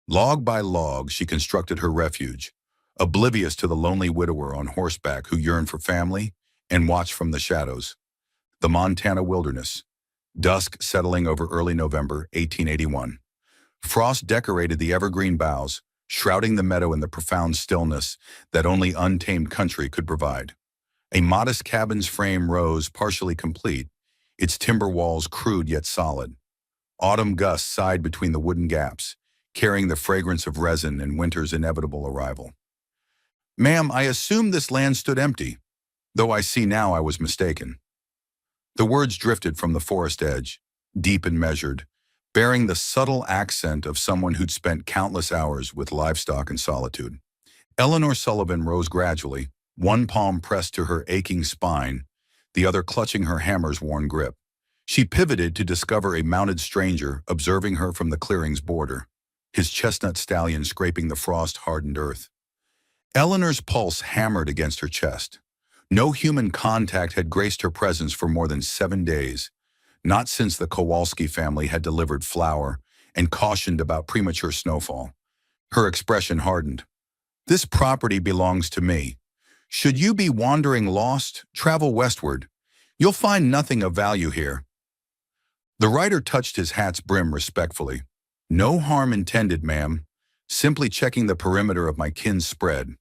Log by log, she constructed her refuge, oblivious to the lonely widower on horseback who yearned for family and watched from the shadows. The Montana wilderness. Dusk settling over early November 1881. Frost decorated the evergreen boughs, shrouding the meadow in the profound stillness that only untamed country could provide. A modest cabin's frame rose, partially complete, its timber walls crude yet solid. Autumn gusts sighed between the wooden gaps, carrying the fragrance of resin and winter's inevitable arrival. "Ma'am, I assumed this land stood empty, though I see now I was mistaken." The words drifted from the forest edge, deep and measured, bearing the subtle accent of someone who'd spent countless hours with livestock and solitude. Eleanor Sullivan rose gradually, one palm pressed to her aching spine, the other clutching her hammer's worn grip. She pivoted to discover a mounted stranger observing her from the clearing's border, his chestnut stallion scraping the frost-hardened earth. Eleanor's pulse hammered against her chest. No human contact had graced her presence for more than 7 days, not since the Kowalski family had delivered flour and cautioned about premature snowfall. Her expression hardened. "This property belongs to me. Should you be wandering lost, travel westward. You'll find nothing of value here." The rider touched his hat's brim respectfully. "No harm intended, ma'am. Simply checking the perimeter of my kin's spread.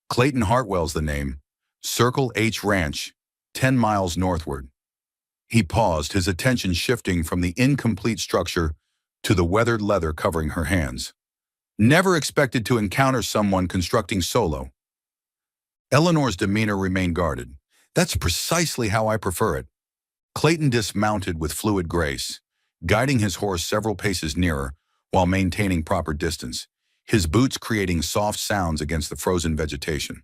Clayton Hartwell's the name. Circle H Ranch, 10 miles northward." He paused, his attention shifting from the incomplete structure to the weathered leather covering her hands. "Never expected to encounter someone constructing solo." Eleanor's demeanor remained guarded. "That's precisely how I prefer it." Clayton dismounted with fluid grace, guiding his horse several paces nearer while maintaining proper distance, his boots creating soft sounds against the frozen vegetation.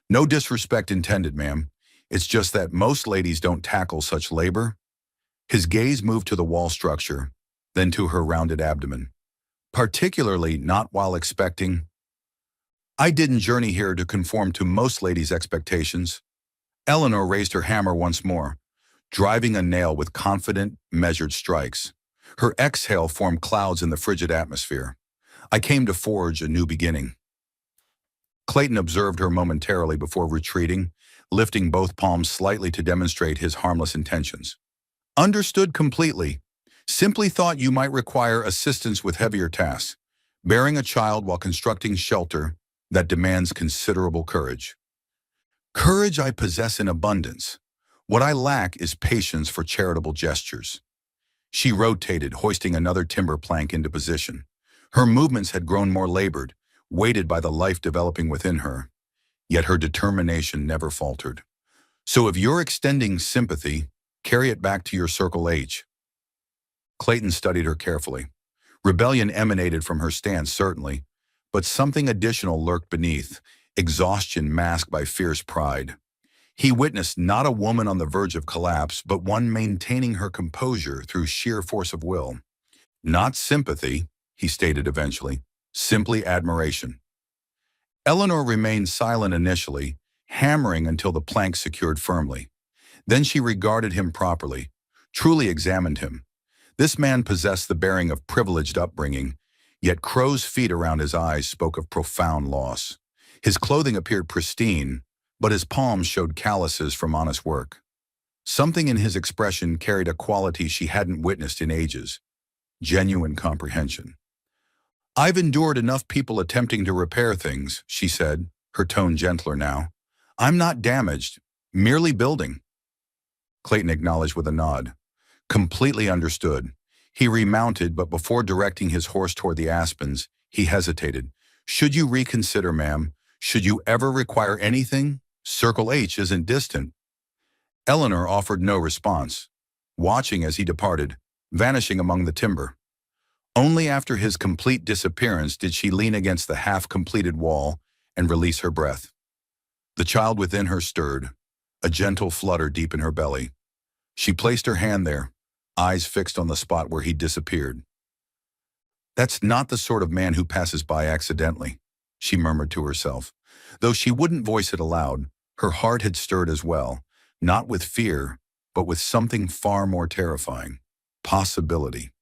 "No disrespect intended, ma'am. It's just that most ladies don't tackle such labor." His gaze moved to the wall structure, then to her rounded abdomen. "Particularly not while expecting." "I didn't journey here to conform to most ladies' expectations." Eleanor raised her hammer once more, driving a nail with confident, measured strikes. Her exhale formed clouds in the frigid atmosphere. "I came to forge a new beginning." Clayton observed her momentarily before retreating, lifting both palms slightly to demonstrate his harmless intentions. "Understood completely. Simply thought you might require assistance with heavier tasks, bearing a child while constructing shelter that demands considerable courage." "Courage I possess in abundance. What I lack is patience for charitable gestures." She rotated, hoisting another timber plank into position. Her movements had grown more labored, weighted by the life developing within her, yet her determination never faltered. "So if you're extending sympathy, carry it back to your Circle H." Clayton studied her carefully. Rebellion emanated from her stance, certainly, but something additional lurked beneath, exhaustion masked by fierce pride. He witnessed not a woman on the verge of collapse, but one maintaining her composure through sheer force of will. "Not sympathy," he stated eventually, "simply admiration." Eleanor remained silent initially, hammering until the plank secured firmly. Then she regarded him properly, truly examined him. This man possessed the bearing of privileged upbringing, yet crow's feet around his eyes spoke of profound loss. His clothing appeared pristine, but his palms showed calluses from honest work. Something in his expression carried a quality she hadn't witnessed in ages: genuine comprehension. "I've endured enough people attempting to repair things," she said, her tone gentler now. "I'm not damaged, merely building." Clayton acknowledged with a nod. Completely understood. He remounted, but before directing his horse toward the aspens, he hesitated. "Should you reconsider, ma'am? Should you ever require anything? Circle H isn't distant." Eleanor offered no response, watching as he departed, vanishing among the timber. Only after his complete disappearance did she lean against the half-completed wall and release her breath. The child within her stirred, a gentle flutter deep in her belly. She placed her hand there, eyes fixed on the spot where he'd disappeared. "That's not the sort of man who passes by accidentally," she murmured to herself. Though she wouldn't voice it aloud, her heart had stirred as well, not with fear, but with something far more terrifying: possibility.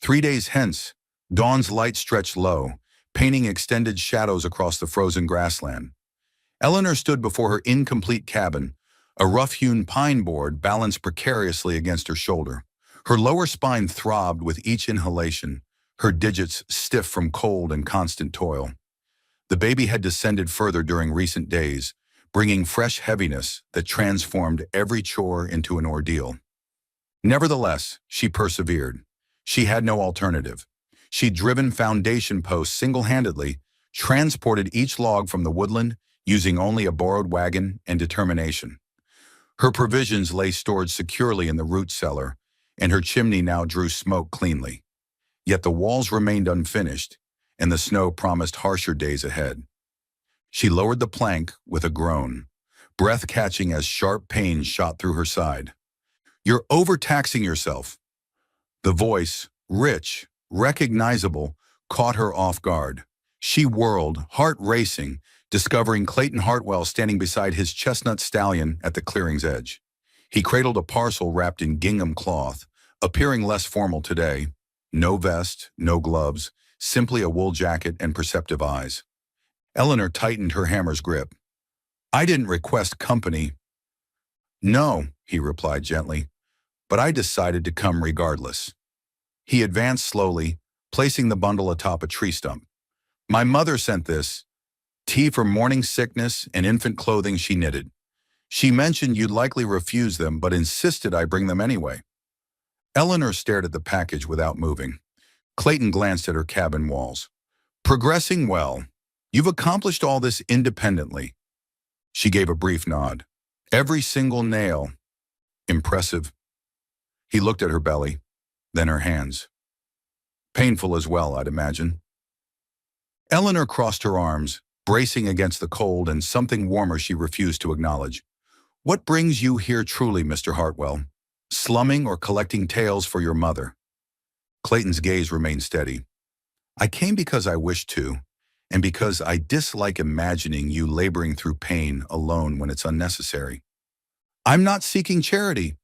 3 days hence, Dawn's light stretched low, painting extended shadows across the frozen grassland. Eleanor stood before her incomplete cabin, a rough-hewn pine board balanced precariously against her shoulder. Her lower spine throbbed with each inhalation, her digits stiff from cold and constant toil. The baby had descended further during recent days, bringing fresh heaviness that transformed every chore into an ordeal. Nevertheless, she persevered. She had no alternative. She'd driven foundation posts single-handedly, transported each log from the woodland using only a borrowed wagon and determination. Her provisions lay stored securely in the root cellar, and her chimney now drew smoke cleanly. Yet the walls remained unfinished, and the snow promised harsher days ahead. She lowered the plank with a groan, breath catching as sharp pains shot through her side. "You're overtaxing yourself." The voice, rich, recognizable, caught her off guard. She whirled, heart racing, discovering Clayton Hartwell standing beside his chestnut stallion at the clearing's edge. He cradled a parcel wrapped in gingham cloth, appearing less formal today. No vest, no gloves, simply a wool jacket and perceptive eyes. Eleanor tightened her hammer's grip. "I didn't request company." "No," he replied gently, "but I decided to come regardless." He advanced slowly, placing the bundle atop a tree stump. "My mother sent this. Tea for morning sickness and infant clothing she knitted. She mentioned you'd likely refuse them, but insisted I bring them anyway." Eleanor stared at the package without moving. Clayton glanced at her cabin walls. "Progressing well. You've accomplished all this independently." She gave a brief nod. "Every single nail. Impressive." He looked at her belly, then her hands. "Painful as well, I'd imagine." Eleanor crossed her arms, bracing against the cold and something warmer she refused to acknowledge. "What brings you here truly, Mr. Hartwell? Slumming or collecting tales for your mother?" Clayton's gaze remained steady. "I came because I wished to, and because I dislike imagining you laboring through pain alone when it's unnecessary." "I'm not seeking charity.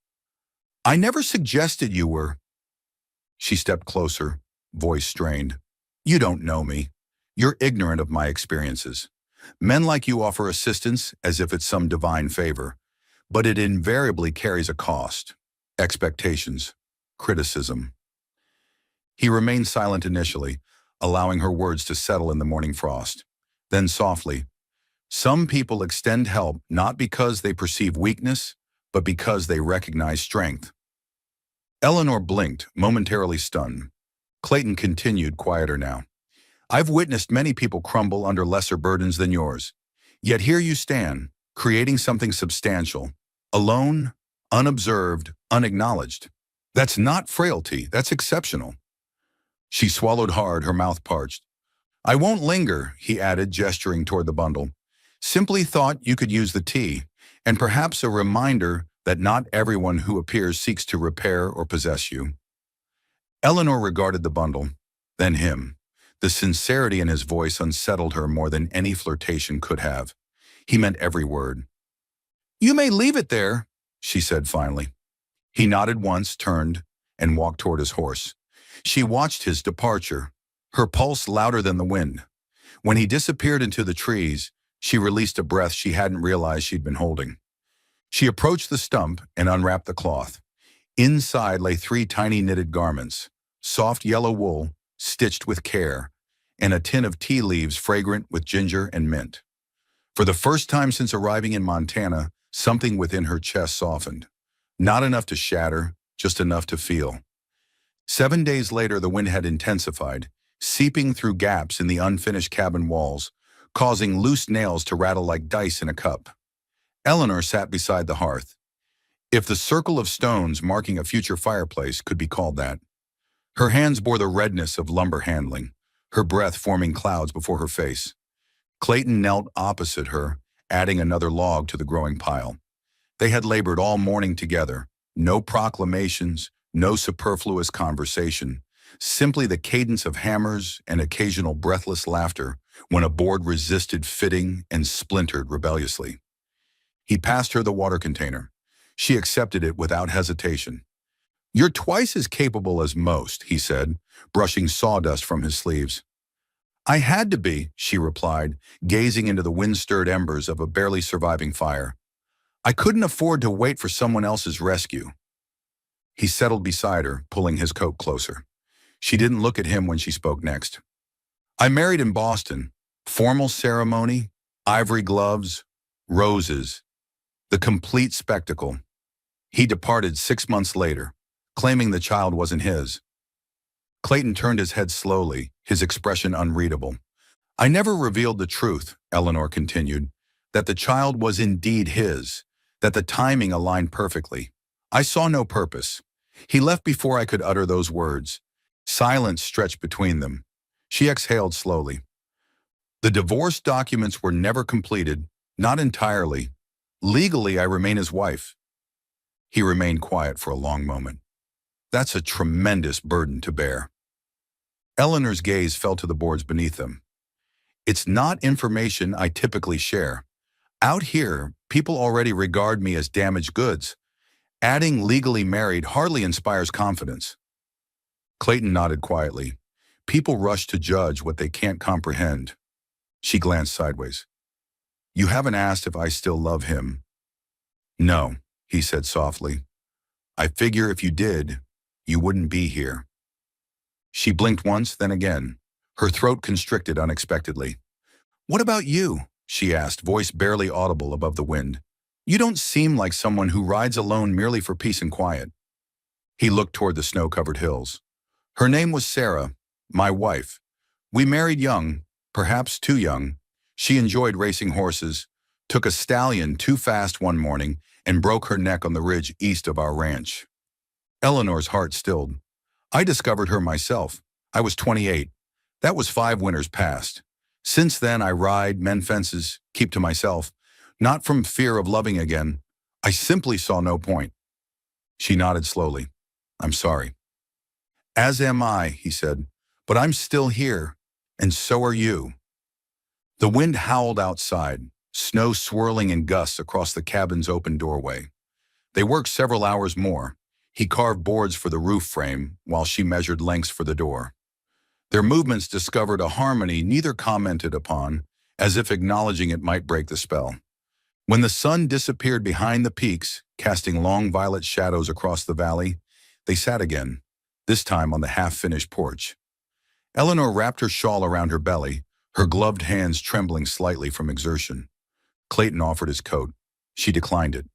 I never suggested you were." She stepped closer, voice strained. "You don't know me. You're ignorant of my experiences. Men like you offer assistance as if it's some divine favor, but it invariably carries a cost. Expectations, criticism." He remained silent initially, allowing her words to settle in the morning frost. Then softly, "Some people extend help not because they perceive weakness, but because they recognize strength." Eleanor blinked, momentarily stunned. Clayton continued, quieter now. "I've witnessed many people crumble under lesser burdens than yours. Yet here you stand, creating something substantial, alone, unobserved, unacknowledged. That's not frailty, that's exceptional." She swallowed hard, her mouth parched. "I won't linger," he added, gesturing toward the bundle. "Simply thought you could use the tea, and perhaps a reminder that not everyone who appears seeks to repair or possess you." Eleanor regarded the bundle, then him. The sincerity in his voice unsettled her more than any flirtation could have. He meant every word. "You may leave it there," she said finally. He nodded once, turned, and walked toward his horse. She watched his departure, her pulse louder than the wind. When he disappeared into the trees, she released a breath she hadn't realized she'd been holding. She approached the stump and unwrapped the cloth. Inside lay 3 tiny knitted garments, soft yellow wool, stitched with care, and a tin of tea leaves fragrant with ginger and mint. For the first time since arriving in Montana, something within her chest softened. Not enough to shatter, just enough to feel. 7 days later, the wind had intensified, seeping through gaps in the unfinished cabin walls, causing loose nails to rattle like dice in a cup. Eleanor sat beside the hearth. If the circle of stones marking a future fireplace could be called that. Her hands bore the redness of lumber handling, her breath forming clouds before her face. Clayton knelt opposite her, adding another log to the growing pile. They had labored all morning together, no proclamations, no superfluous conversation, simply the cadence of hammers and occasional breathless laughter when a board resisted fitting and splintered rebelliously. He passed her the water container. She accepted it without hesitation. You're twice as capable as most, he said, brushing sawdust from his sleeves. I had to be, she replied, gazing into the wind-stirred embers of a barely surviving fire. I couldn't afford to wait for someone else's rescue. He settled beside her, pulling his coat closer. She didn't look at him when she spoke next. I married in Boston. Formal ceremony, ivory gloves, roses, the complete spectacle. He departed 6 months later, claiming the child wasn't his. Clayton turned his head slowly, his expression unreadable. I never revealed the truth, Eleanor continued, that the child was indeed his, that the timing aligned perfectly. I saw no purpose. He left before I could utter those words. Silence stretched between them. She exhaled slowly. The divorce documents were never completed, not entirely. Legally, I remain his wife. He remained quiet for a long moment. That's a tremendous burden to bear. Eleanor's gaze fell to the boards beneath them. It's not information I typically share. Out here, people already regard me as damaged goods. Adding legally married hardly inspires confidence. Clayton nodded quietly. People rush to judge what they can't comprehend. She glanced sideways. You haven't asked if I still love him. No, he said softly. I figure if you did, you wouldn't be here. She blinked once, then again. Her throat constricted unexpectedly. What about you? She asked, voice barely audible above the wind. You don't seem like someone who rides alone merely for peace and quiet. He looked toward the snow-covered hills. Her name was Sarah, my wife. We married young, perhaps too young. She enjoyed racing horses, took a stallion too fast one morning, and broke her neck on the ridge east of our ranch. Eleanor's heart stilled. I discovered her myself. I was 28. That was 5 winters past. Since then, I ride, mend fences, keep to myself. Not from fear of loving again. I simply saw no point. She nodded slowly. I'm sorry. As am I, he said, but I'm still here, and so are you. The wind howled outside, snow swirling in gusts across the cabin's open doorway. They worked several hours more. He carved boards for the roof frame while she measured lengths for the door. Their movements discovered a harmony neither commented upon, as if acknowledging it might break the spell. When the sun disappeared behind the peaks, casting long violet shadows across the valley, they sat again, this time on the half-finished porch. Eleanor wrapped her shawl around her belly, her gloved hands trembling slightly from exertion. Clayton offered his coat. She declined it.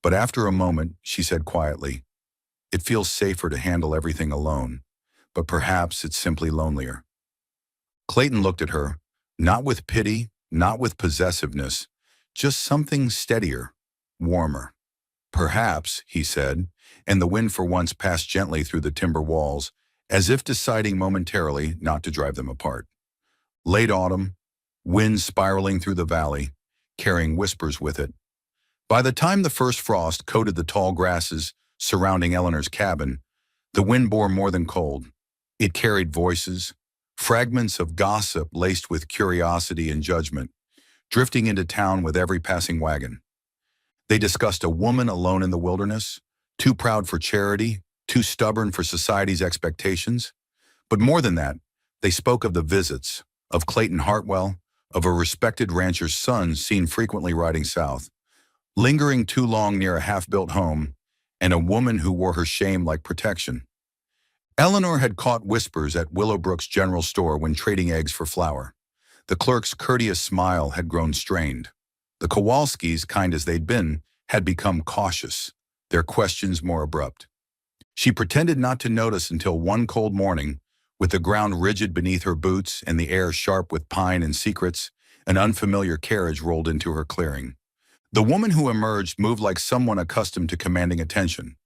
But after a moment, she said quietly, It feels safer to handle everything alone, but perhaps it's simply lonelier. Clayton looked at her, not with pity, not with possessiveness, just something steadier, warmer. Perhaps, he said, and the wind for once passed gently through the timber walls, as if deciding momentarily not to drive them apart. Late autumn, wind spiraling through the valley, carrying whispers with it. By the time the first frost coated the tall grasses surrounding Eleanor's cabin, the wind bore more than cold. It carried voices, fragments of gossip laced with curiosity and judgment, drifting into town with every passing wagon. They discussed a woman alone in the wilderness, too proud for charity, too stubborn for society's expectations. But more than that, they spoke of the visits, of Clayton Hartwell, of a respected rancher's son seen frequently riding south, lingering too long near a half-built home, and a woman who wore her shame like protection. Eleanor had caught whispers at Willowbrook's general store when trading eggs for flour. The clerk's courteous smile had grown strained. The Kowalskis, kind as they'd been, had become cautious, their questions more abrupt. She pretended not to notice until one cold morning, with the ground rigid beneath her boots and the air sharp with pine and secrets, an unfamiliar carriage rolled into her clearing. The woman who emerged moved like someone accustomed to commanding attention.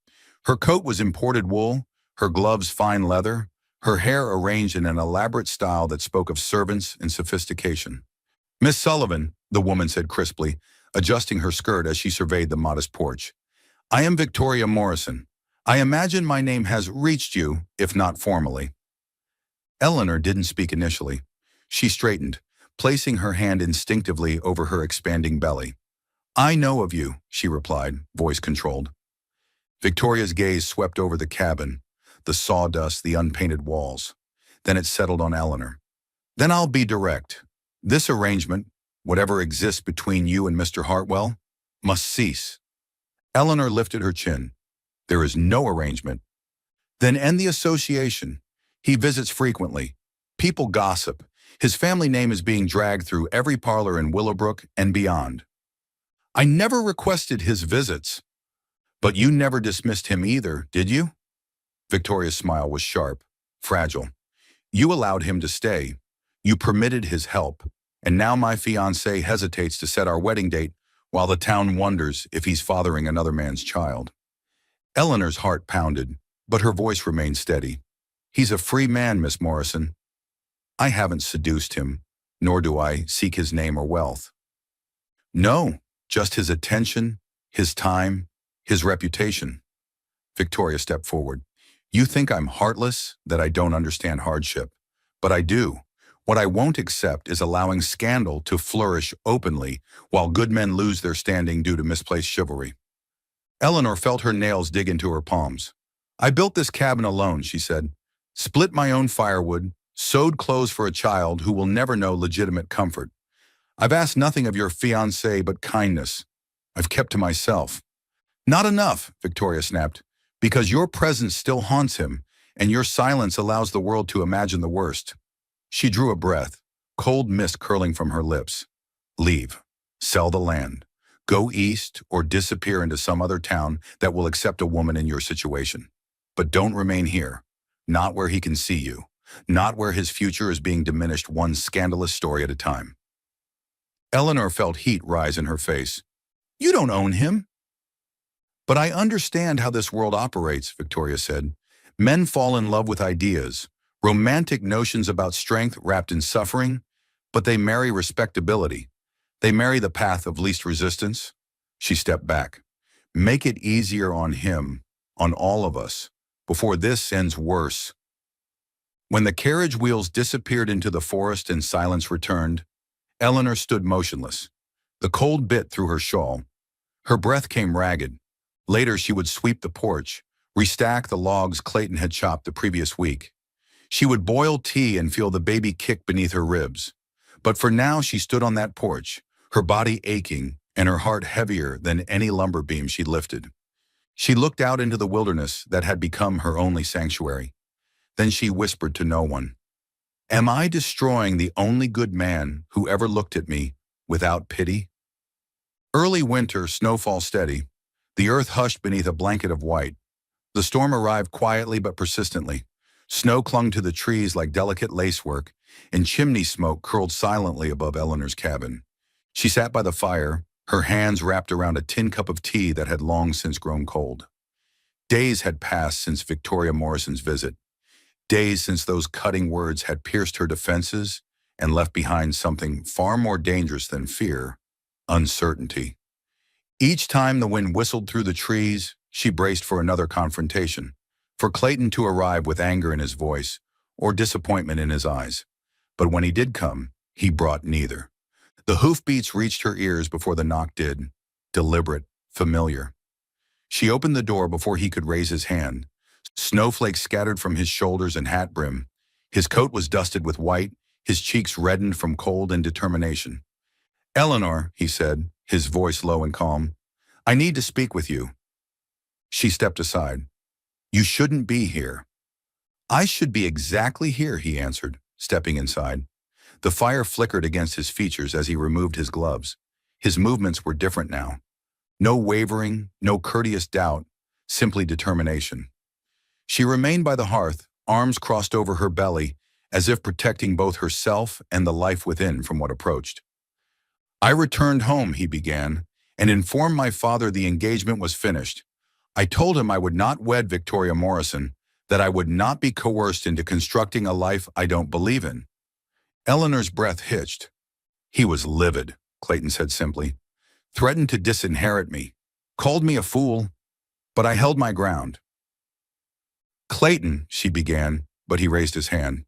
Her coat was imported wool, her gloves fine leather, her hair arranged in an elaborate style that spoke of servants and sophistication. Miss Sullivan, the woman said crisply, adjusting her skirt as she surveyed the modest porch. I am Victoria Morrison. I imagine my name has reached you, if not formally. Eleanor didn't speak initially. She straightened, placing her hand instinctively over her expanding belly. I know of you, she replied, voice controlled. Victoria's gaze swept over the cabin, the sawdust, the unpainted walls. Then it settled on Eleanor. Then I'll be direct. This arrangement, whatever exists between you and Mr. Hartwell, must cease. Eleanor lifted her chin. There is no arrangement. Then end the association. He visits frequently. People gossip. His family name is being dragged through every parlor in Willowbrook and beyond. I never requested his visits. But you never dismissed him either, did you? Victoria's smile was sharp, fragile. You allowed him to stay. You permitted his help. And now my fiancé hesitates to set our wedding date while the town wonders if he's fathering another man's child. Eleanor's heart pounded, but her voice remained steady. He's a free man, Miss Morrison. I haven't seduced him, nor do I seek his name or wealth. No, just his attention, his time, his reputation. Victoria stepped forward. You think I'm heartless, that I don't understand hardship. But I do. What I won't accept is allowing scandal to flourish openly while good men lose their standing due to misplaced chivalry. Eleanor felt her nails dig into her palms. I built this cabin alone, she said. Split my own firewood, sewed clothes for a child who will never know legitimate comfort. I've asked nothing of your fiancé but kindness. I've kept to myself. Not enough, Victoria snapped, because your presence still haunts him, and your silence allows the world to imagine the worst. She drew a breath, cold mist curling from her lips. Leave. Sell the land. Go east or disappear into some other town that will accept a woman in your situation. But don't remain here. Not where he can see you. Not where his future is being diminished one scandalous story at a time. Eleanor felt heat rise in her face. You don't own him. But I understand how this world operates, Victoria said. Men fall in love with ideas, romantic notions about strength wrapped in suffering, but they marry respectability. They marry the path of least resistance. She stepped back. Make it easier on him, on all of us, before this ends worse. When the carriage wheels disappeared into the forest and silence returned, Eleanor stood motionless. The cold bit through her shawl. Her breath came ragged. Later she would sweep the porch, restack the logs Clayton had chopped the previous week. She would boil tea and feel the baby kick beneath her ribs. But for now she stood on that porch, her body aching and her heart heavier than any lumber beam she'd lifted. She looked out into the wilderness that had become her only sanctuary. Then she whispered to no one, Am I destroying the only good man who ever looked at me without pity? Early winter, snowfall steady. The earth hushed beneath a blanket of white. The storm arrived quietly but persistently. Snow clung to the trees like delicate lacework, and chimney smoke curled silently above Eleanor's cabin. She sat by the fire, her hands wrapped around a tin cup of tea that had long since grown cold. Days had passed since Victoria Morrison's visit. Days since those cutting words had pierced her defenses and left behind something far more dangerous than fear, uncertainty. Each time the wind whistled through the trees, she braced for another confrontation, for Clayton to arrive with anger in his voice or disappointment in his eyes. But when he did come, he brought neither. The hoofbeats reached her ears before the knock did, deliberate, familiar. She opened the door before he could raise his hand. Snowflakes scattered from his shoulders and hat brim. His coat was dusted with white, his cheeks reddened from cold and determination. Eleanor, he said, his voice low and calm, I need to speak with you. She stepped aside. You shouldn't be here. I should be exactly here, he answered, stepping inside. The fire flickered against his features as he removed his gloves. His movements were different now. No wavering, no courteous doubt, simply determination. She remained by the hearth, arms crossed over her belly, as if protecting both herself and the life within from what approached. I returned home, he began, and informed my father the engagement was finished. I told him I would not wed Victoria Morrison, that I would not be coerced into constructing a life I don't believe in. Eleanor's breath hitched. He was livid, Clayton said simply. Threatened to disinherit me. Called me a fool. But I held my ground. Clayton, she began, but he raised his hand.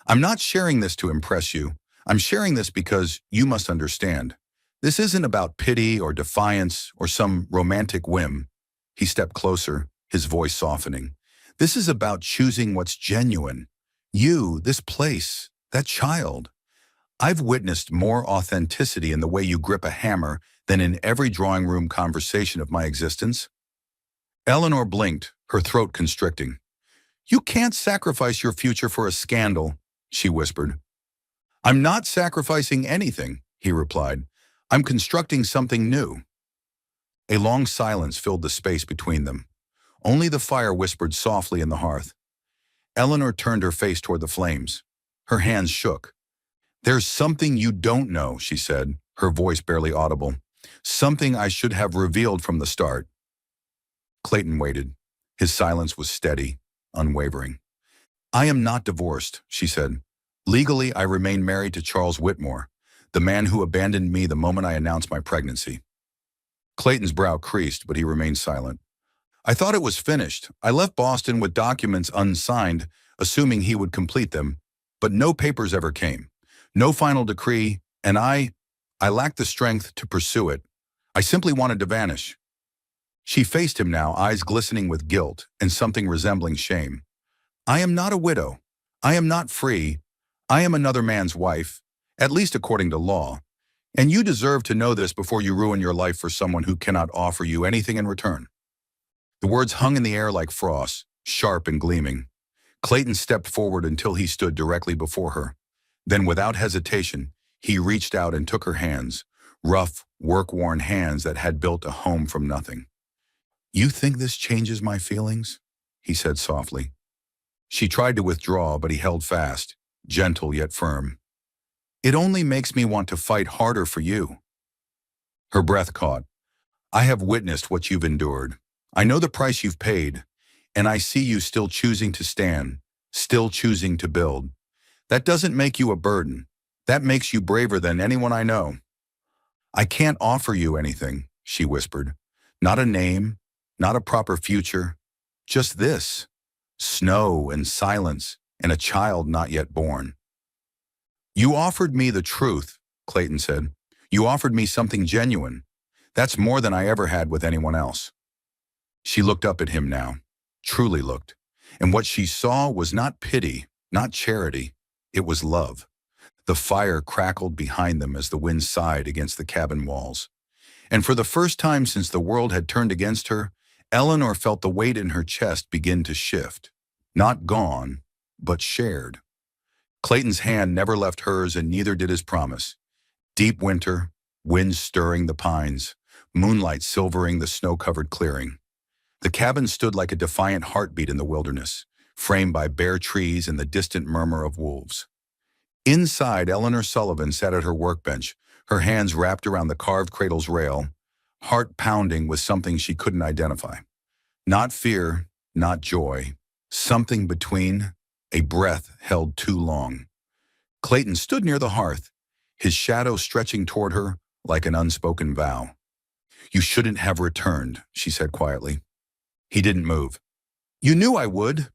I'm not sharing this to impress you. I'm sharing this because you must understand. This isn't about pity or defiance or some romantic whim. He stepped closer, his voice softening. This is about choosing what's genuine. You, this place, that child. I've witnessed more authenticity in the way you grip a hammer than in every drawing room conversation of my existence. Eleanor blinked, her throat constricting. You can't sacrifice your future for a scandal, she whispered. I'm not sacrificing anything, he replied. I'm constructing something new. A long silence filled the space between them. Only the fire whispered softly in the hearth. Eleanor turned her face toward the flames. Her hands shook. There's something you don't know, she said, her voice barely audible. Something I should have revealed from the start. Clayton waited. His silence was steady, unwavering. I am not divorced, she said. Legally, I remain married to Charles Whitmore, the man who abandoned me the moment I announced my pregnancy. Clayton's brow creased, but he remained silent. I thought it was finished. I left Boston with documents unsigned, assuming he would complete them, but no papers ever came. No final decree, and I lacked the strength to pursue it. I simply wanted to vanish. She faced him now, eyes glistening with guilt and something resembling shame. I am not a widow. I am not free. I am another man's wife, at least according to law. And you deserve to know this before you ruin your life for someone who cannot offer you anything in return. The words hung in the air like frost, sharp and gleaming. Clayton stepped forward until he stood directly before her. Then, without hesitation, he reached out and took her hands, rough, work-worn hands that had built a home from nothing. You think this changes my feelings? He said softly. She tried to withdraw, but he held fast, gentle yet firm. It only makes me want to fight harder for you. Her breath caught. I have witnessed what you've endured. I know the price you've paid, and I see you still choosing to stand, still choosing to build. That doesn't make you a burden. That makes you braver than anyone I know. I can't offer you anything, she whispered. Not a name, not a proper future, just this. Snow and silence and a child not yet born. You offered me the truth, Clayton said. You offered me something genuine. That's more than I ever had with anyone else. She looked up at him now, truly looked, and what she saw was not pity, not charity. It was love. The fire crackled behind them as the wind sighed against the cabin walls. And for the first time since the world had turned against her, Eleanor felt the weight in her chest begin to shift. Not gone, but shared. Clayton's hand never left hers, and neither did his promise. Deep winter, wind stirring the pines, moonlight silvering the snow-covered clearing. The cabin stood like a defiant heartbeat in the wilderness, framed by bare trees and the distant murmur of wolves. Inside, Eleanor Sullivan sat at her workbench, her hands wrapped around the carved cradle's rail, heart pounding with something she couldn't identify. Not fear, not joy, something between, a breath held too long. Clayton stood near the hearth, his shadow stretching toward her like an unspoken vow. You shouldn't have returned, she said quietly. He didn't move. You knew I would.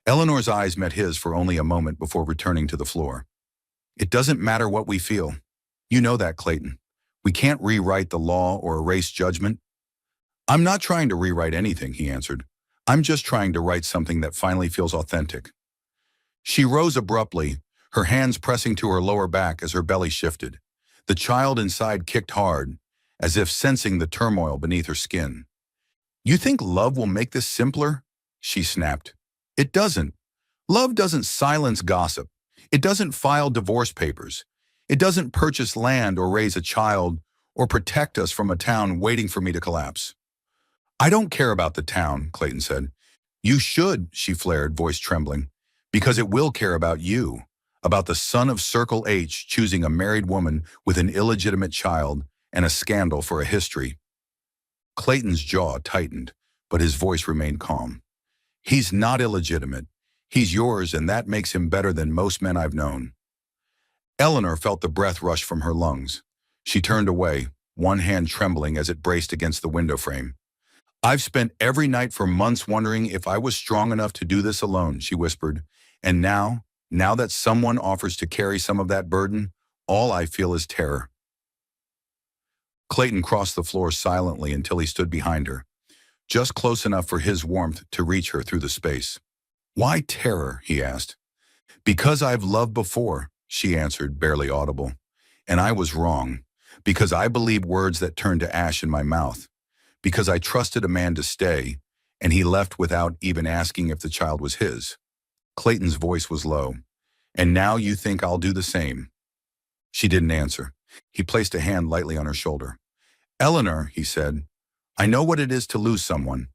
Eleanor's eyes met his for only a moment before returning to the floor. It doesn't matter what we feel. You know that, Clayton. We can't rewrite the law or erase judgment. I'm not trying to rewrite anything, he answered. I'm just trying to write something that finally feels authentic. She rose abruptly, her hands pressing to her lower back as her belly shifted. The child inside kicked hard, as if sensing the turmoil beneath her skin. You think love will make this simpler? She snapped. It doesn't. Love doesn't silence gossip. It doesn't file divorce papers. It doesn't purchase land or raise a child or protect us from a town waiting for me to collapse. I don't care about the town, Clayton said. You should, she flared, voice trembling, because it will care about you, about the son of Circle H choosing a married woman with an illegitimate child and a scandal for a history. Clayton's jaw tightened, but his voice remained calm. He's not illegitimate. He's yours, and that makes him better than most men I've known. Eleanor felt the breath rush from her lungs. She turned away, one hand trembling as it braced against the window frame. I've spent every night for months wondering if I was strong enough to do this alone, she whispered. And now that someone offers to carry some of that burden, all I feel is terror. Clayton crossed the floor silently until he stood behind her. just close enough for his warmth to reach her through the space. "Why terror?" he asked. "Because I've loved before," she answered, barely audible. "And I was wrong. Because I believed words that turned to ash in my mouth. Because I trusted a man to stay, and he left without even asking if the child was his." Clayton's voice was low. "And now you think I'll do the same?" She didn't answer. He placed a hand lightly on her shoulder. "Eleanor," he said, "I know what it is to lose someone,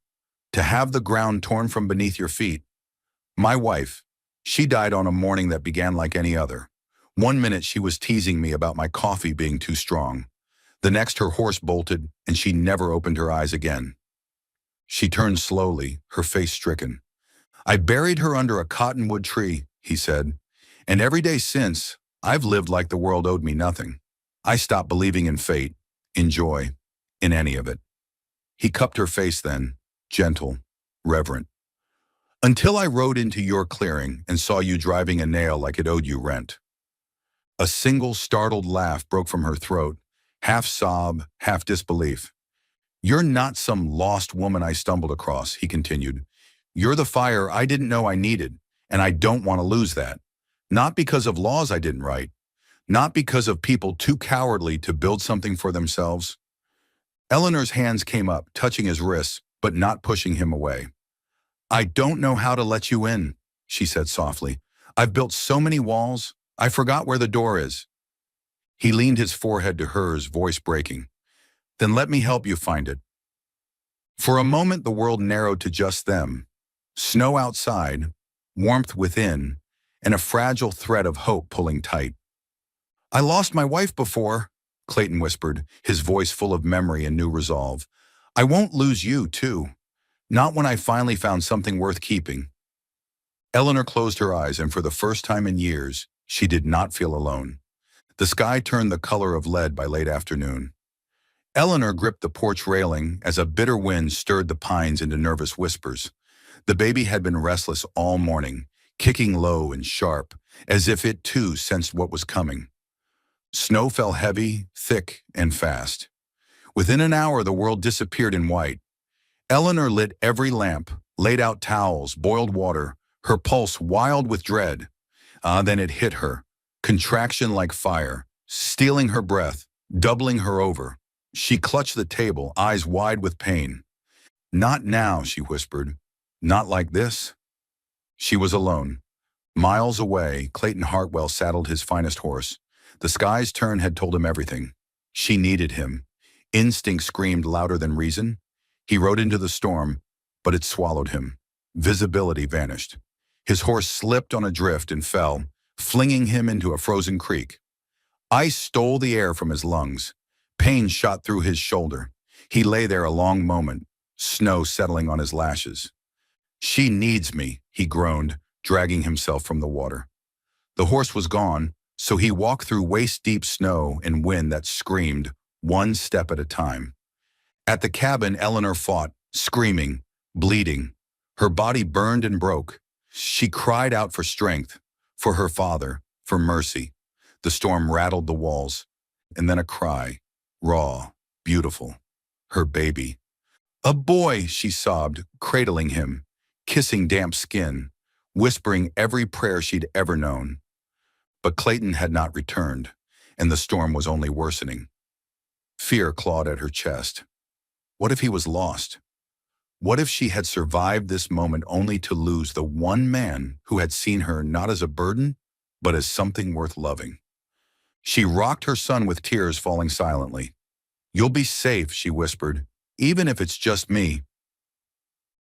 to have the ground torn from beneath your feet. My wife, she died on a morning that began like any other. One minute she was teasing me about my coffee being too strong. The next her horse bolted, and she never opened her eyes again." She turned slowly, her face stricken. "I buried her under a cottonwood tree," he said, "and every day since, I've lived like the world owed me nothing. I stopped believing in fate, in joy, in any of it." He cupped her face then, gentle, reverent. "Until I rode into your clearing and saw you driving a nail like it owed you rent." A single startled laugh broke from her throat, half sob, half disbelief. "You're not some lost woman I stumbled across," he continued. "You're the fire I didn't know I needed, and I don't want to lose that. Not because of laws I didn't write, not because of people too cowardly to build something for themselves." Eleanor's hands came up, touching his wrists, but not pushing him away. "I don't know how to let you in," she said softly. "I've built so many walls, I forgot where the door is." He leaned his forehead to hers, voice breaking. "Then let me help you find it." For a moment the world narrowed to just them. Snow outside, warmth within, and a fragile thread of hope pulling tight. "I lost my wife before," Clayton whispered, his voice full of memory and new resolve. "I won't lose you, too. Not when I finally found something worth keeping." Eleanor closed her eyes, and for the first time in years, she did not feel alone. The sky turned the color of lead by late afternoon. Eleanor gripped the porch railing as a bitter wind stirred the pines into nervous whispers. The baby had been restless all morning, kicking low and sharp, as if it too sensed what was coming. Snow fell heavy, thick, and fast. Within an hour the world disappeared in white. Eleanor lit every lamp, laid out towels, boiled water, her pulse wild with dread. Then it hit her, contraction like fire, stealing her breath, doubling her over. She clutched the table, eyes wide with pain. "Not now," she whispered. "Not like this." She was alone. Miles away, Clayton Hartwell saddled his finest horse. The sky's turn had told him everything. She needed him. Instinct screamed louder than reason. He rode into the storm, but it swallowed him. Visibility vanished. His horse slipped on a drift and fell, flinging him into a frozen creek. Ice stole the air from his lungs. Pain shot through his shoulder. He lay there a long moment, snow settling on his lashes. "She needs me," he groaned, dragging himself from the water. The horse was gone, so he walked through waist-deep snow and wind that screamed, one step at a time. At the cabin, Eleanor fought, screaming, bleeding. Her body burned and broke. She cried out for strength, for her father, for mercy. The storm rattled the walls, and then a cry, raw, beautiful. Her baby. "A boy," she sobbed, cradling him, kissing damp skin, whispering every prayer she'd ever known. But Clayton had not returned, and the storm was only worsening. Fear clawed at her chest. What if he was lost? What if she had survived this moment only to lose the one man who had seen her not as a burden, but as something worth loving? She rocked her son with tears falling silently. "You'll be safe," she whispered, "even if it's just me."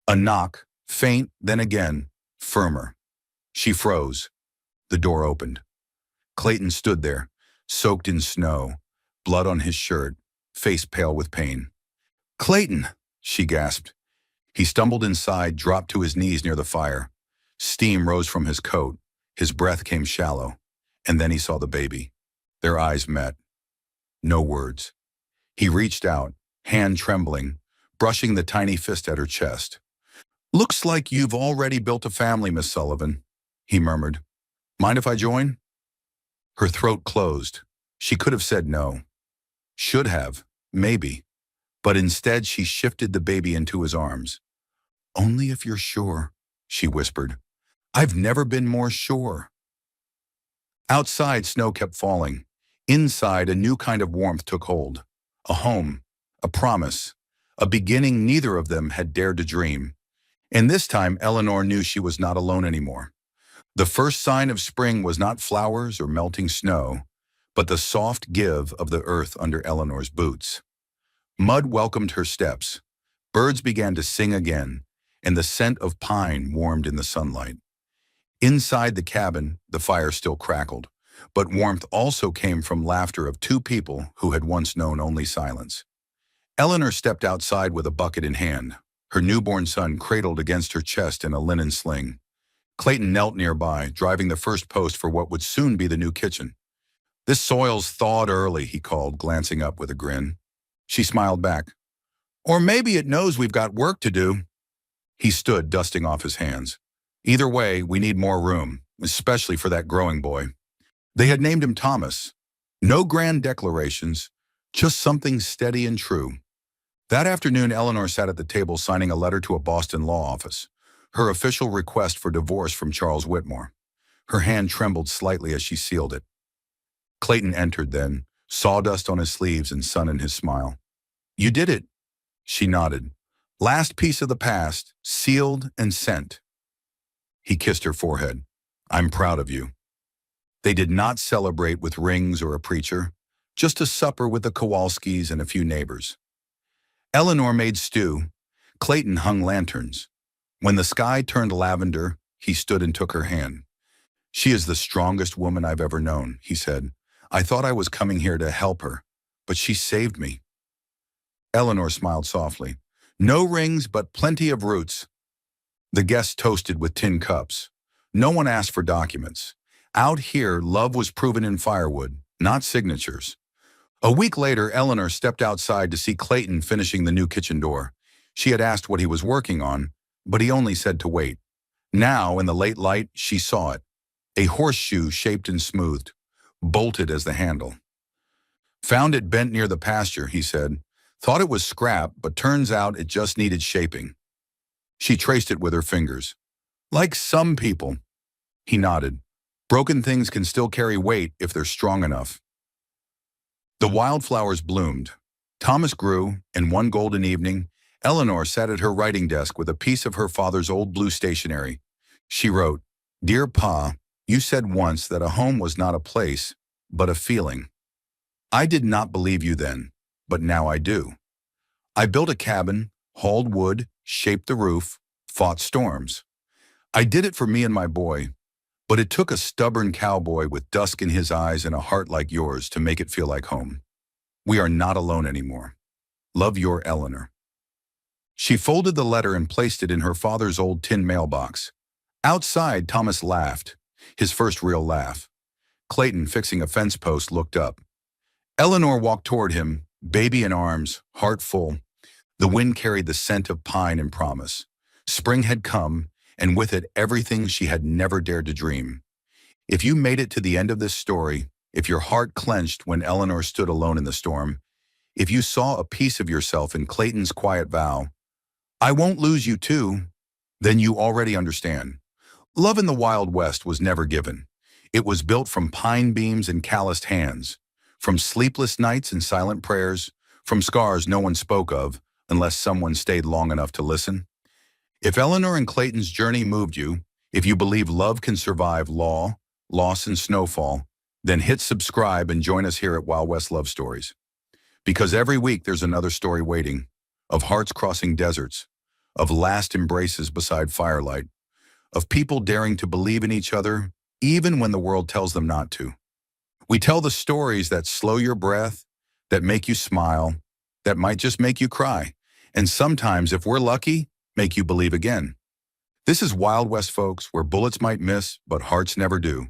A knock, faint, then again, firmer. She froze. The door opened. Clayton stood there, soaked in snow, blood on his shirt, face pale with pain. "Clayton!" she gasped. He stumbled inside, dropped to his knees near the fire. Steam rose from his coat. His breath came shallow. And then he saw the baby. Their eyes met. No words. He reached out, hand trembling, brushing the tiny fist at her chest. "Looks like you've already built a family, Miss Sullivan," he murmured. "Mind if I join?" Her throat closed. She could have said no. Should have, maybe. but instead she shifted the baby into his arms. "Only if you're sure," she whispered. "I've never been more sure." Outside, snow kept falling. Inside, a new kind of warmth took hold. A home, a promise, a beginning neither of them had dared to dream. And this time, Eleanor knew she was not alone anymore. The first sign of spring was not flowers or melting snow, but the soft give of the earth under Eleanor's boots. Mud welcomed her steps. Birds began to sing again, and the scent of pine warmed in the sunlight. Inside the cabin, the fire still crackled, but warmth also came from laughter of two people who had once known only silence. Eleanor stepped outside with a bucket in hand, her newborn son cradled against her chest in a linen sling. Clayton knelt nearby, driving the first post for what would soon be the new kitchen. "This soil's thawed early," he called, glancing up with a grin. She smiled back. "Or maybe it knows we've got work to do." He stood, dusting off his hands. "Either way, we need more room, especially for that growing boy." They had named him Thomas. No grand declarations, just something steady and true. That afternoon, Eleanor sat at the table signing a letter to a Boston law office, her official request for divorce from Charles Whitmore. Her hand trembled slightly as she sealed it. Clayton entered then, sawdust on his sleeves and sun in his smile. "You did it." She nodded. "Last piece of the past, sealed and sent." He kissed her forehead. "I'm proud of you." They did not celebrate with rings or a preacher, just a supper with the Kowalskis and a few neighbors. Eleanor made stew. Clayton hung lanterns. When the sky turned lavender, he stood and took her hand. "She is the strongest woman I've ever known," he said. "I thought I was coming here to help her, but she saved me." Eleanor smiled softly. "No rings, but plenty of roots." The guests toasted with tin cups. No one asked for documents. Out here, love was proven in firewood, not signatures. A week later, Eleanor stepped outside to see Clayton finishing the new kitchen door. She had asked what he was working on, but he only said to wait. Now, in the late light, she saw it. A horseshoe shaped and smoothed, bolted as the handle. "Found it bent near the pasture," he said. "Thought it was scrap, but turns out it just needed shaping." She traced it with her fingers. "Like some people." He nodded. "Broken things can still carry weight if they're strong enough." The wildflowers bloomed. Thomas grew, and one golden evening, Eleanor sat at her writing desk with a piece of her father's old blue stationery. She wrote, "Dear Pa, you said once that a home was not a place, but a feeling. I did not believe you then, but now I do. I built a cabin, hauled wood, shaped the roof, fought storms. I did it for me and my boy, but it took a stubborn cowboy with dusk in his eyes and a heart like yours to make it feel like home. We are not alone anymore. Love, your Eleanor." She folded the letter and placed it in her father's old tin mailbox. Outside, Thomas laughed, his first real laugh. Clayton, fixing a fence post, looked up. Eleanor walked toward him, baby in arms, heart full. The wind carried the scent of pine and promise. Spring had come, and with it everything she had never dared to dream. If you made it to the end of this story, if your heart clenched when Eleanor stood alone in the storm, if you saw a piece of yourself in Clayton's quiet vow, "I won't lose you too," then you already understand. Love in the Wild West was never given. It was built from pine beams and calloused hands, from sleepless nights and silent prayers, from scars no one spoke of unless someone stayed long enough to listen. If Eleanor and Clayton's journey moved you, if you believe love can survive law, loss, and snowfall, then hit subscribe and join us here at Wild West Love Stories. Because every week there's another story waiting, of hearts crossing deserts, of last embraces beside firelight, of people daring to believe in each other even when the world tells them not to. We tell the stories that slow your breath, that make you smile, that might just make you cry, and sometimes, if we're lucky, make you believe again. This is Wild West, folks, where bullets might miss, but hearts never do.